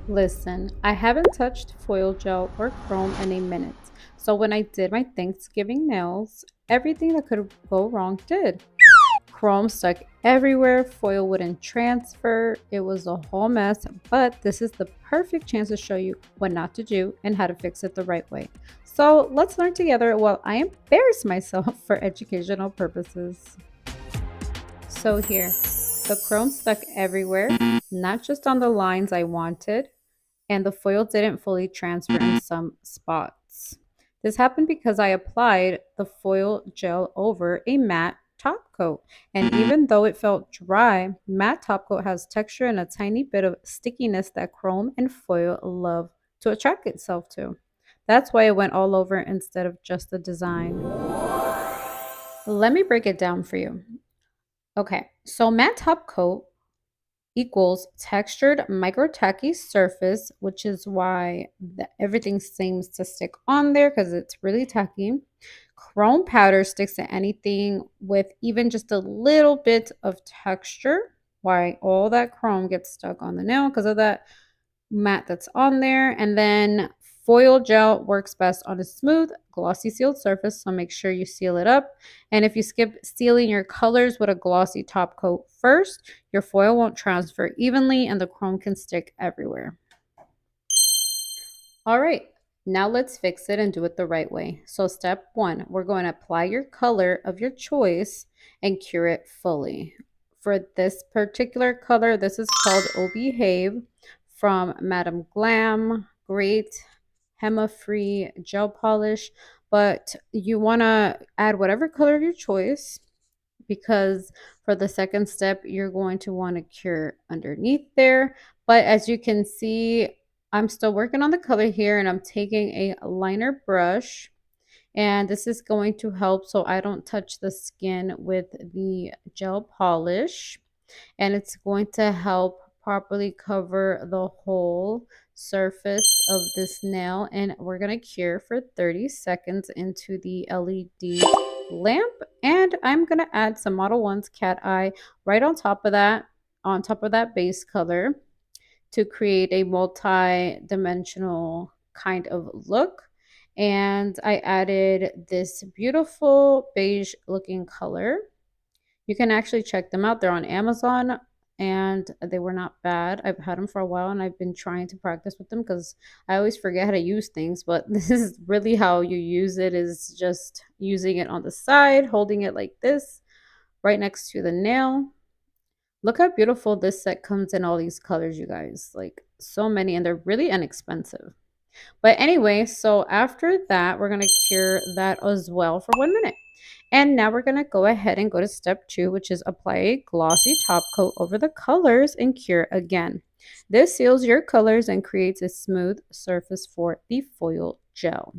Listen, I haven't touched foil gel or chrome in a minute. So when I did my Thanksgiving nails, everything that could go wrong did. Chrome stuck everywhere, foil wouldn't transfer. It was a whole mess, but this is the perfect chance to show you what not to do and how to fix it the right way. So let's learn together while I embarrass myself for educational purposes. So here, the chrome stuck everywhere, not just on the lines I wanted, and the foil didn't fully transfer in some spots. This happened because I applied the foil gel over a matte top coat. And even though it felt dry, matte top coat has texture and a tiny bit of stickiness that chrome and foil love to attract itself to. That's why it went all over instead of just the design. Let me break it down for you. Okay, so matte top coat equals textured micro tacky surface, which is why everything seems to stick on there because it's really tacky. Chrome powder sticks to anything with even just a little bit of texture. Why all that chrome gets stuck on the nail because of that matte that's on there. And then foil gel works best on a smooth, glossy sealed surface, so make sure you seal it up. And if you skip sealing your colors with a glossy top coat first, your foil won't transfer evenly and the chrome can stick everywhere. All right, now let's fix it and do it the right way. So step one, we're going to apply your color of your choice and cure it fully. For this particular color, this is called Oh Behave from Madame Glam. Great Hema-free gel polish, but you want to add whatever color of your choice because for the second step, you're going to want to cure underneath there. But as you can see, I'm still working on the color here and I'm taking a liner brush and this is going to help so I don't touch the skin with the gel polish, and it's going to help properly cover the whole surface of this nail. And we're going to cure for 30 seconds into the LED lamp, and I'm going to add some Model 1's cat eye right on top of that base color to create a multi-dimensional kind of look. And I added this beautiful beige looking color. You can actually check them out. They're on Amazon and they were not bad. I've had them for a while and I've been trying to practice with them because I always forget how to use things. But this is really how you use it, is just using it on the side, holding it like this right next to the nail. Look how beautiful this set comes in all these colors, you guys. Like so many, and they're really inexpensive. But anyway, so after that, we're going to cure that as well for 1 minute. And now we're going to go ahead and go to step two, which is apply a glossy top coat over the colors and cure again. This seals your colors and creates a smooth surface for the foil gel.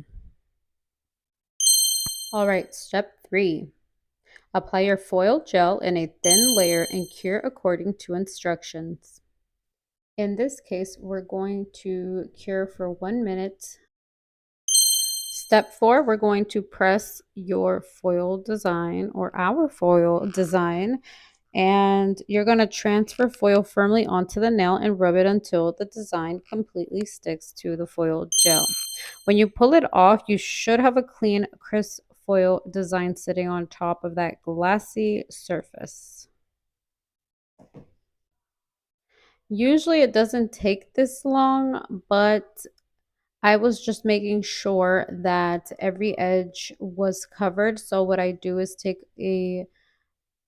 All right, step three. Apply your foil gel in a thin layer and cure according to instructions. In this case, we're going to cure for 1 minute. Step four, we're going to press your foil design or our foil design, and you're going to transfer foil firmly onto the nail and rub it until the design completely sticks to the foil gel. When you pull it off, you should have a clean, crisp foil design sitting on top of that glassy surface. Usually it doesn't take this long, but I was just making sure that every edge was covered. So what I do is take a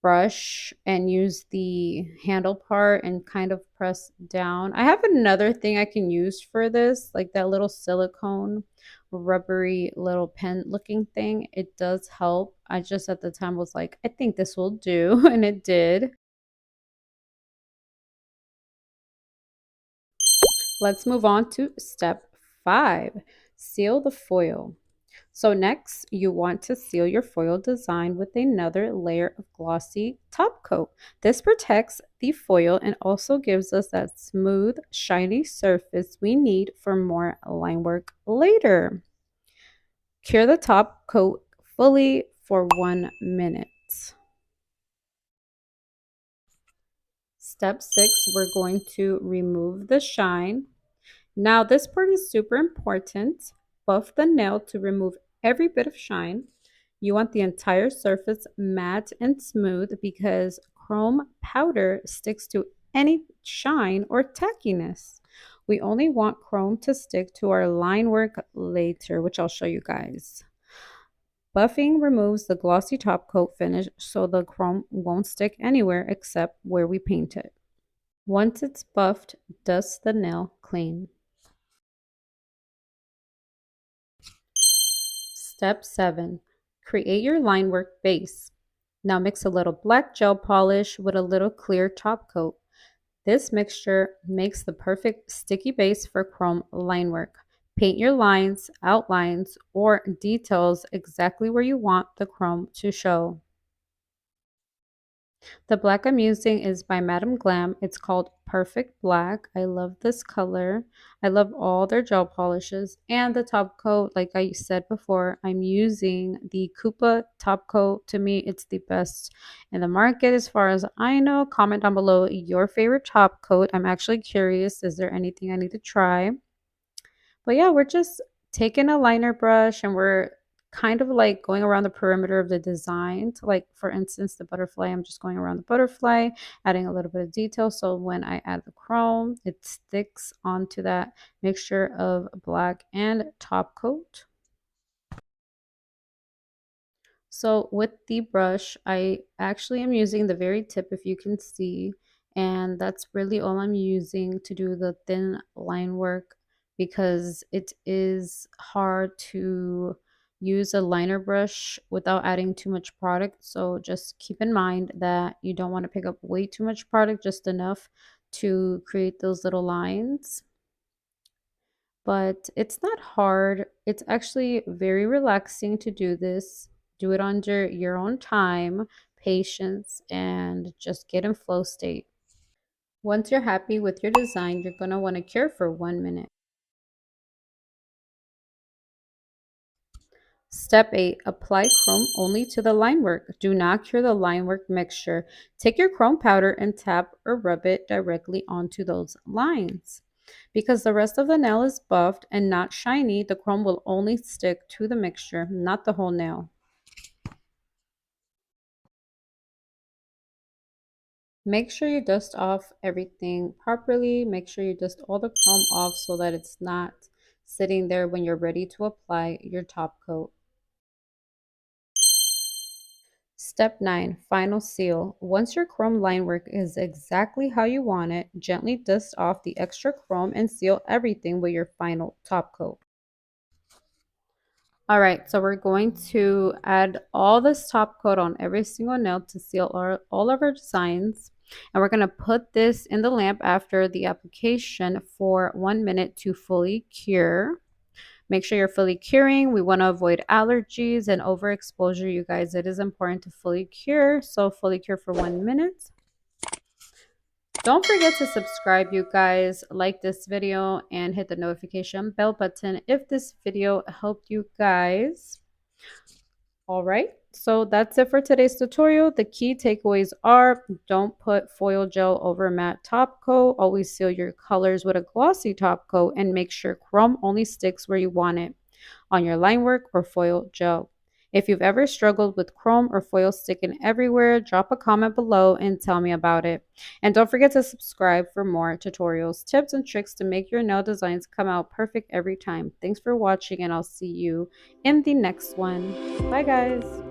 brush and use the handle part and kind of press down. I have another thing I can use for this, like that little silicone rubbery little pen looking thing. It does help. I just at the time was like, I think this will do, and it did. Let's move on to step five, seal the foil. So next, you want to seal your foil design with another layer of glossy top coat. This protects the foil and also gives us that smooth, shiny surface we need for more line work later. Cure the top coat fully for 1 minute. Step six, we're going to remove the shine Now, this part is super important. Buff the nail to remove every bit of shine. You want the entire surface matte and smooth because chrome powder sticks to any shine or tackiness. We only want chrome to stick to our line work later, which I'll show you guys. Buffing removes the glossy top coat finish so the chrome won't stick anywhere except where we paint it. Once it's buffed, dust the nail clean. Step 7. Create your line work base. Now mix a little black gel polish with a little clear top coat. This mixture makes the perfect sticky base for chrome line work. Paint your lines, outlines, or details exactly where you want the chrome to show. The black I'm using is by Madame Glam. It's called Perfect Black. I love this color. I love all their gel polishes. And the top coat, like I said before, I'm using the Koopa top coat. To me, it's the best in the market as far as I know. Comment down below your favorite top coat. I'm actually curious. Is there anything I need to try? But yeah, we're just taking a liner brush and we're kind of like going around the perimeter of the design. To like, for instance, the butterfly, I'm just going around the butterfly, adding a little bit of detail. So when I add the chrome, it sticks onto that mixture of black and top coat. So with the brush, I actually am using the very tip, if you can see, and that's really all I'm using to do the thin line work because it is hard to use a liner brush without adding too much product. So just keep in mind that you don't want to pick up way too much product, just enough to create those little lines. But it's not hard. It's actually very relaxing to do this. Do it under your own time, patience, and just get in flow state. Once you're happy with your design, you're going to want to cure for 1 minute. Step 8. Apply chrome only to the line work. Do not cure the line work mixture. Take your chrome powder and tap or rub it directly onto those lines. Because the rest of the nail is buffed and not shiny, the chrome will only stick to the mixture, not the whole nail. Make sure you dust off everything properly. Make sure you dust all the chrome off so that it's not sitting there when you're ready to apply your top coat. Step 9. Final seal. Once your chrome line work is exactly how you want it, gently dust off the extra chrome and seal everything with your final top coat. All right, so we're going to add all this top coat on every single nail to seal all of our designs. And we're going to put this in the lamp after the application for 1 minute to fully cure. Make sure you're fully curing. We want to avoid allergies and overexposure, you guys. It is important to fully cure. So fully cure for 1 minute. Don't forget to subscribe, you guys. Like this video and hit the notification bell button if this video helped you guys. All right, so that's it for today's tutorial. The key takeaways are: don't put foil gel over matte top coat. Always seal your colors with a glossy top coat and make sure chrome only sticks where you want it, on your line work or foil gel. If you've ever struggled with chrome or foil sticking everywhere, drop a comment below and tell me about it. And don't forget to subscribe for more tutorials, tips, and tricks to make your nail designs come out perfect every time. Thanks for watching, and I'll see you in the next one. Bye, guys.